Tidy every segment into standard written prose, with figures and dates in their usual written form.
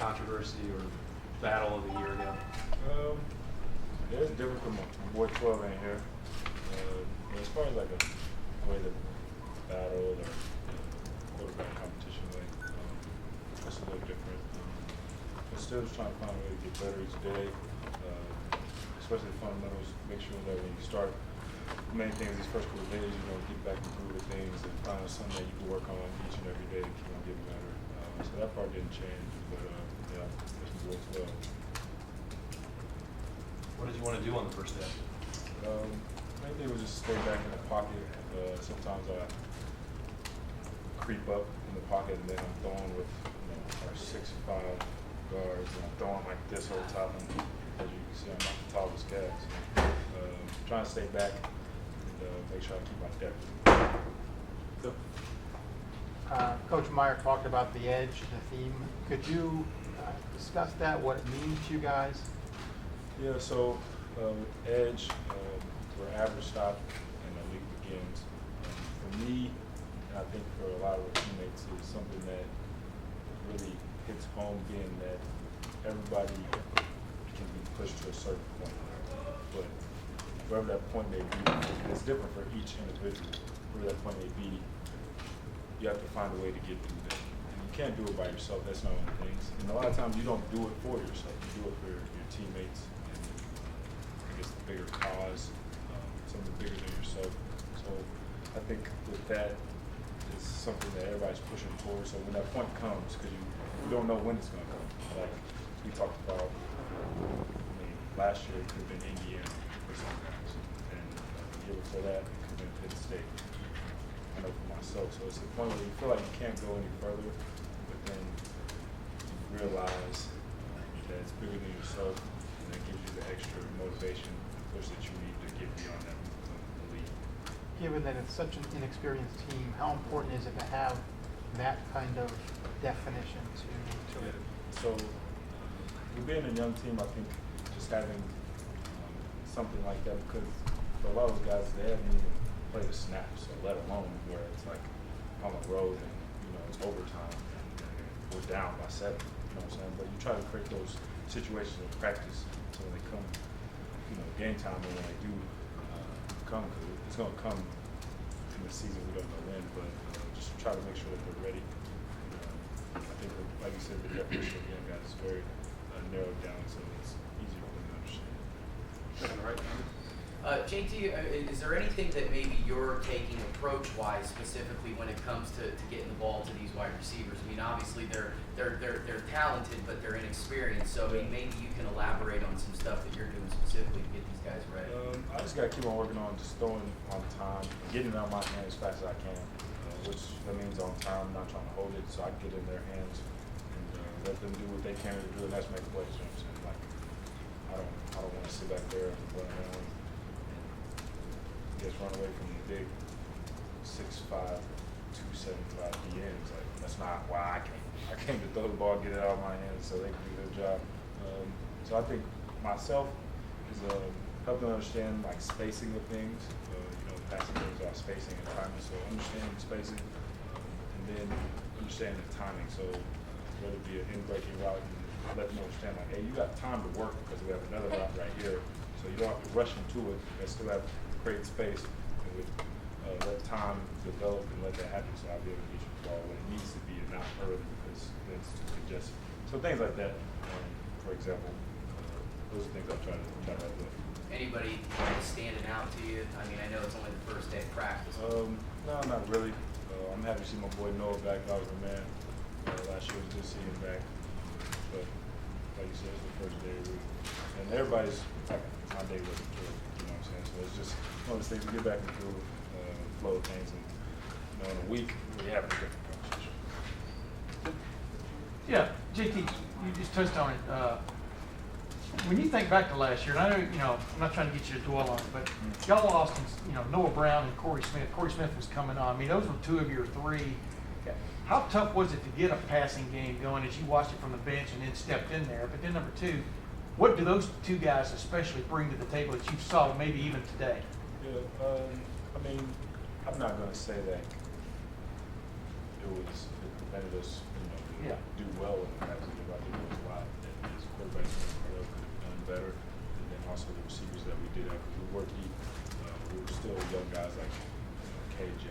controversy or battle of the year ago? Yeah, it's different from my boy 12 in here. As far as like a way to battle or quarterback competition, like that's a little different. But still just trying to find a way to get better each day, especially the fundamentals. Make sure that when you start, the main thing is these first couple of days, get back and through the things and find something that you can work on each and every day to keep on getting better. So that part didn't change, but yeah, that's my boy 12. What did you want to do on the first day? Main thing was just stay back in the pocket. Sometimes I creep up in the pocket and then I'm throwing with our 6'5" guards and I'm throwing like this over top of them. As you can see, I'm not the tallest guy. So, trying to stay back and make sure I keep my depth. Coach Meyer talked about the edge, the theme. Could you discuss that, what it means to you guys? Yeah, so with edge, where average stop and the league begins. For me, and I think for a lot of the teammates, is something that really hits home, being that everybody can be pushed to a certain point. But wherever that point may be, and it's different for each individual, wherever that point may be, you have to find a way to get through that. And you can't do it by yourself, that's not one of the things. And a lot of times you don't do it for yourself, you do it for your teammates and I guess the bigger cause, something bigger than yourself. So I think with that, it's something that everybody's pushing towards. So when that point comes, because you don't know when it's going to come. Like we talked about, last year it could have been Indiana for some guys, and the year before that it could have been Penn State. I know for myself. So it's the point where you feel like you can't go any further, but then you realize that it's bigger than yourself, and it gives you the extra motivation and push that you need to get beyond that lead. Given that it's such an inexperienced team, how important is it to have that kind of definition to it? So with being a young team, I think just having something like that, because for a lot of those guys, they haven't even played a snap, so let alone where it's like on the road and it's overtime and we're down by 7. You know what I'm saying? But you try to create those situations in practice so when they come, game time, and when they do come, because it's going to come in the season, we don't know when, but just try to make sure that they're ready. I think, like you said, the definition of young guys is very narrowed down, so it's easier for them to understand. Right. JT, is there anything that maybe you're taking approach-wise specifically when it comes to getting the ball to these wide receivers? I mean, obviously they're talented, but they're inexperienced. So I mean, maybe you can elaborate on some stuff that you're doing specifically to get these guys ready. I just got to keep on working on just throwing on time, getting it out of my hands as fast as I can, which that means on time, not trying to hold it, so I can get in their hands and let them do what they can to do, and that's make plays. You know what I'm saying? Like, I don't want to sit back there and run around. Just run away from the big 6'5", 275 DNs. Like, that's not why I came. I came to throw the ball, get it out of my hands so they can do their job. So I think myself is helping understand like spacing of things. Passing things about spacing and timing. So understanding spacing and then understanding the timing. So whether it be an in-breaking route, and let them understand like, hey, you got time to work because we have another route right here. So you don't have to rush into it, but still have to create space and with, let time develop and let that happen. So I'll be able to get you the ball when it needs to be and not early because then it's too congested. So things like that, for example, those are things I try to do. Anybody standing out to you? I mean, I know it's only the first day of practice. No, not really. I'm happy to see my boy Noah back. That was my man. Last year was good to see him back. But like you said, it's the first day of the week. And everybody's like, my day wasn't good. You know what I'm saying? So it's just one of those things we get back into the flow of things. And in a week, we have a different conversation. Yeah, JT, you just touched on it. When you think back to last year, and I know, I'm not trying to get you to dwell on it, but y'all lost, Noah Brown and Corey Smith. Corey Smith was coming on. I mean, those were 2 of your 3. How tough was it to get a passing game going as you watched it from the bench and then stepped in there? But then number 2, what do those 2 guys especially bring to the table that you saw maybe even today? Yeah, I mean, I'm not going to say that it prevented us, Yeah. do well in the passing game. I think there was a lot that as quarterbacks could have done better, and then also the receivers that we did have, because we were deep. We were still young guys like KJ,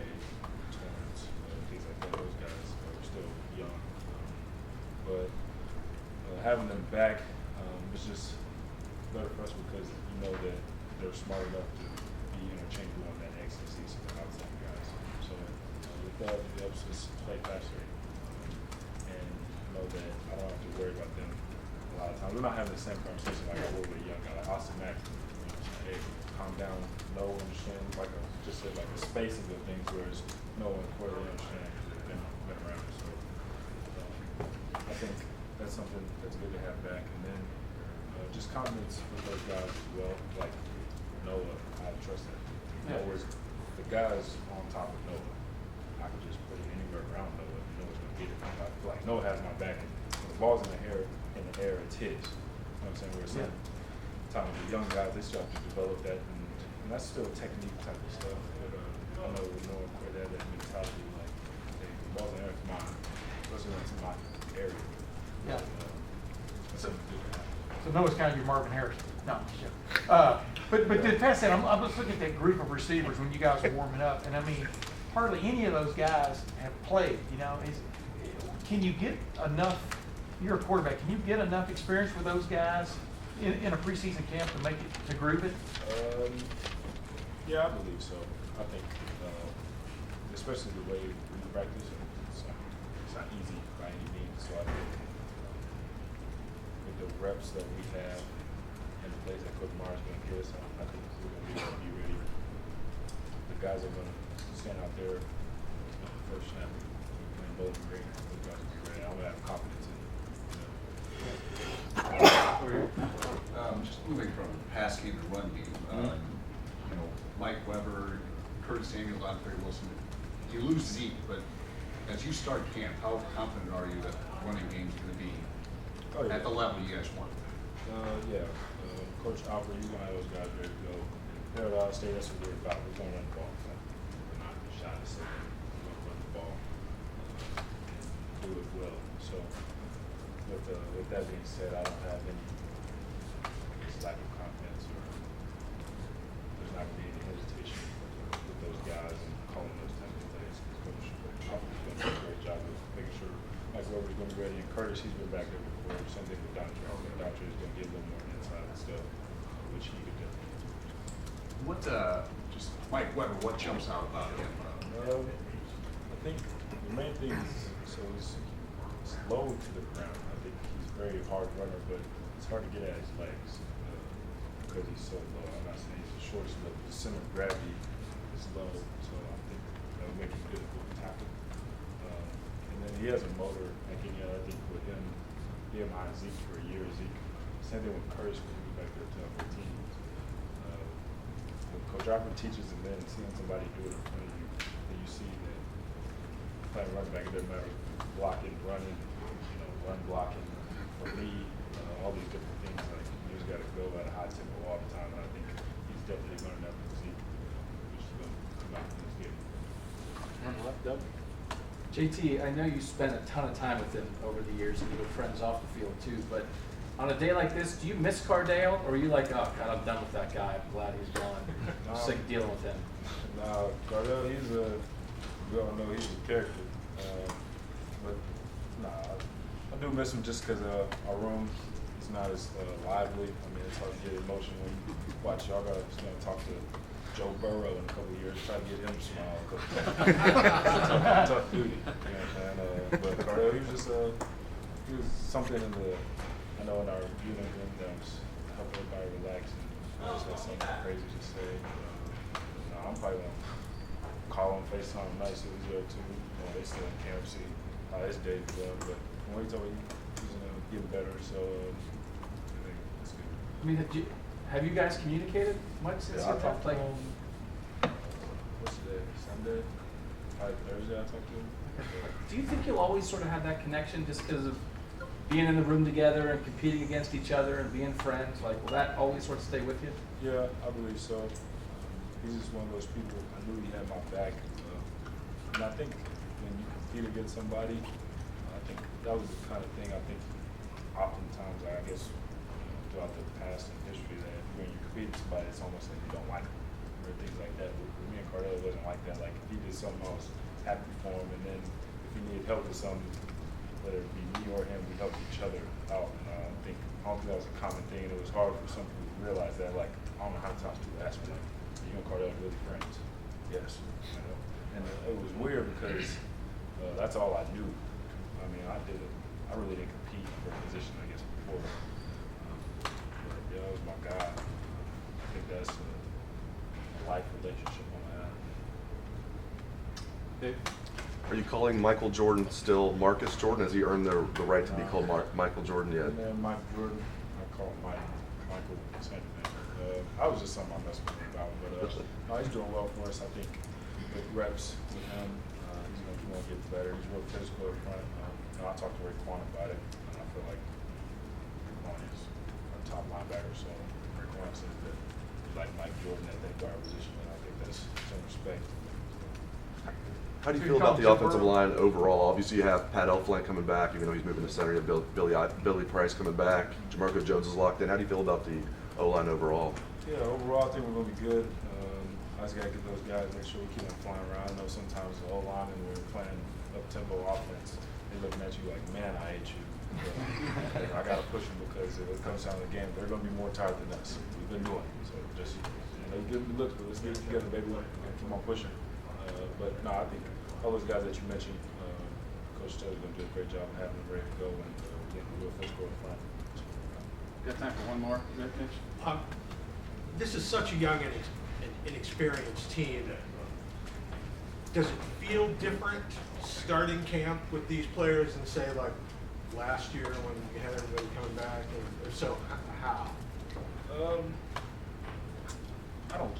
Torrance, things like that. Those guys were still young, but having them back was just better for us because you know that they're smart enough to be interchangeable on that X and Z, so the outside guys. So with that, it helps us play faster, and know that I don't have to worry about them a lot of times. We're not having the same conversation like I would with a young guy like Austin Mack. You know, saying, hey, calm down, no understand, like just said like the spacing of things, whereas no one clearly understands because they've been around. So I think that's something that's good to have back, and then just confidence with those guys as well. Like Noah, I trust that. Yeah. Noah's the guys on top of Noah. I could just put it anywhere around Noah. Noah's gonna get it. I feel like Noah has my back, and when the ball's in the air, it's his. You know what I'm saying? Where some time the young guys, they still have to develop that, and that's still technique type of stuff. But I know with Noah Cordell, that mentality, like, hey, the ball's in the air, it's mine. Especially when it's in my area. Yeah. That's something good to have. So Noah's kind of your Marvin Harrison. No, sure. But to pass that, I'm just looking at that group of receivers when you guys were warming up, and I mean, hardly any of those guys have played. You know, can you get enough? You're a quarterback. Can you get enough experience with those guys in a preseason camp to make it to group it? Yeah, I believe so. I think, especially the way we practice, it's not easy by any means. So I think with the reps that we have and the plays that Coach Mars is going to give us, I think we're going to be ready. The guys are going to stand out there first snap, playing Bowling Green. Those guys will be ready. I'm going to have confidence in them. Just moving from pass game to run game, you know, Mike Weber, Curtis Samuel, Ontario Wilson. You lose Zeke, but as you start camp, how confident are you that running game's going to be at the level you guys want? Coach Alfred, he's going to have those guys ready to go. There at Ohio State, that's what we're about. We're going to run the ball. We're not shy to say that. We're going to run the ball and do it well. So with that being said, I don't have any lack of confidence, or there's not going to be any hesitation with those guys and calling those type of plays. Coach Alfred's going to do a great job of making sure Mike Weber's going to be ready, and Curtis, he's been back there before. Same thing with Dontre. Dontre is going to get a little more inside stuff, which he could definitely do. What, just Mike Weber, what jumps out about him? I think the main thing is, so he's low to the ground. I think he's a very hard runner, but it's hard to get at his legs because he's so low. I'm not saying he's the shortest, but the center of gravity is low, so I think that would make it difficult to tackle. And then he has a motor like any other. I think with him being behind Zeke for a year, same thing with Curtis when he was back there in 2015. When Coach Alfred teaches and then seeing somebody do it in front of you, then you see that playing running back, it doesn't matter blocking, running, run blocking. For me, all these different things, like you just got to go at a high tempo all the time. And I think he's definitely learned that from Zeke, which is going to come out in this game. JT, I know you spent a ton of time with him over the years, and you were friends off the field too. But on a day like this, do you miss Cardale, or are you like, oh God, I'm done with that guy. I'm glad he's gone. I'm sick of dealing with him. No, Cardale, we all know he's a character. But I do miss him just because our room is not as lively. I mean, it's hard to get emotion when you watch. Y'all got to talk to Joe Burrow in a couple of years, try to get him to smile. Tough duty. You know what I'm saying? But Cardale, he was something in in our unit room that was helping everybody relax and just had something crazy to say. I'm probably going to call him, FaceTime him nice if he's there too. They still in camp, see how his day is going. But when he told me he's getting better, so I think it's good. I mean, have you guys communicated much since Yeah, I you talked to left? him, what's today, Sunday? Probably Thursday I talked to him. Do you think you'll always sort of have that connection just because of being in the room together and competing against each other and being friends? Like, will that always sort of stay with you? Yeah, I believe so. He's just one of those people, I knew he had my back. And I think when you compete against somebody, I think that was the kind of thing I think oftentimes, I guess, throughout the past and history, that when you compete with somebody, it's almost like you don't like them, or things like that. With me and Cardell, it wasn't like that. Like, if he did something, I was happy for him, and then if he needed help with something, whether it be me or him, we helped each other out. And I don't think that was a common thing, and it was hard for some people to realize that. Like, I don't know how many times people ask me, like, you and Cardell are really friends? Yes. You know? And it was weird because that's all I knew. I mean, I really didn't compete for a position, I guess, before. But yeah, that was my guy. I think that's a life relationship on that. Dave? Are you calling Michael Jordan still Marcus Jordan? Has he earned the right to be called Michael Jordan yet? And then Mike Jordan, I call him Michael, same thing. I was just something I messed with him about, but no, he's doing well for us. I think with reps with him, he's going to get better. He's real physical up front. I talked to Raekwon about it, and I feel like Raekwon is a top linebacker, so Raekwon says that he like Mike Jordan at that guard position, and I think that's some respect. How do you feel about the offensive line overall? Obviously, you have Pat Elflein coming back, even though he's moving to center. You have Billy Price coming back. Jamarco Jones is locked in. How do you feel about the O-line overall? Yeah, overall, I think we're going to be good. I just got to get those guys, make sure we keep them flying around. I know sometimes the O-line, and we're playing up-tempo offense, they're looking at you like, man, I hate you. But I got to push them because if it comes down to the game, they're going to be more tired than us. We've been doing it. So just, give them the looks, but let's get it together, baby. Keep on pushing. But no, I think all those guys that you mentioned, Coach Taylor's going to do a great job of having them ready to go and getting real physical in front. Got time for one more, Mitch? This is such a young and inexperienced team. Does it feel different starting camp with these players than say like last year when you had everybody coming back? And if so, how? I don't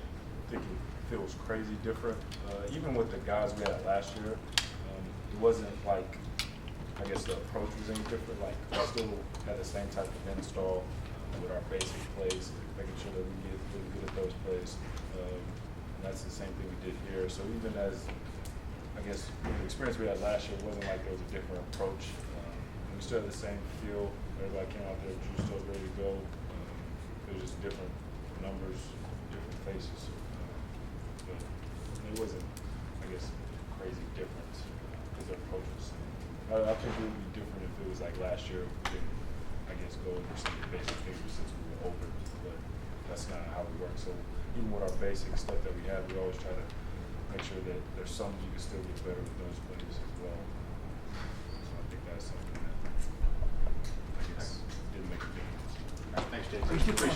think it feels crazy different. Even with the guys we had last year, it wasn't like, I guess the approach was any different. Like, we still had the same type of install with our basic plays, making sure that we get really good at those plays. And that's the same thing we did here. So even as, I guess, the experience we had last year, it wasn't like there was a different approach. We still had the same feel. Everybody came out there, Drew still ready to go. It was just different numbers, different faces. But it wasn't, I guess, crazy difference because their approach was the same. I think it would be different if it was like last year. We didn't, I guess, go over some of the basic things since we were open, but that's not how we work. So even with our basic stuff that we have, we always try to make sure that there's something you can still get better with those plays as well. So I think that's something that I guess didn't make a difference. Thanks, Dave.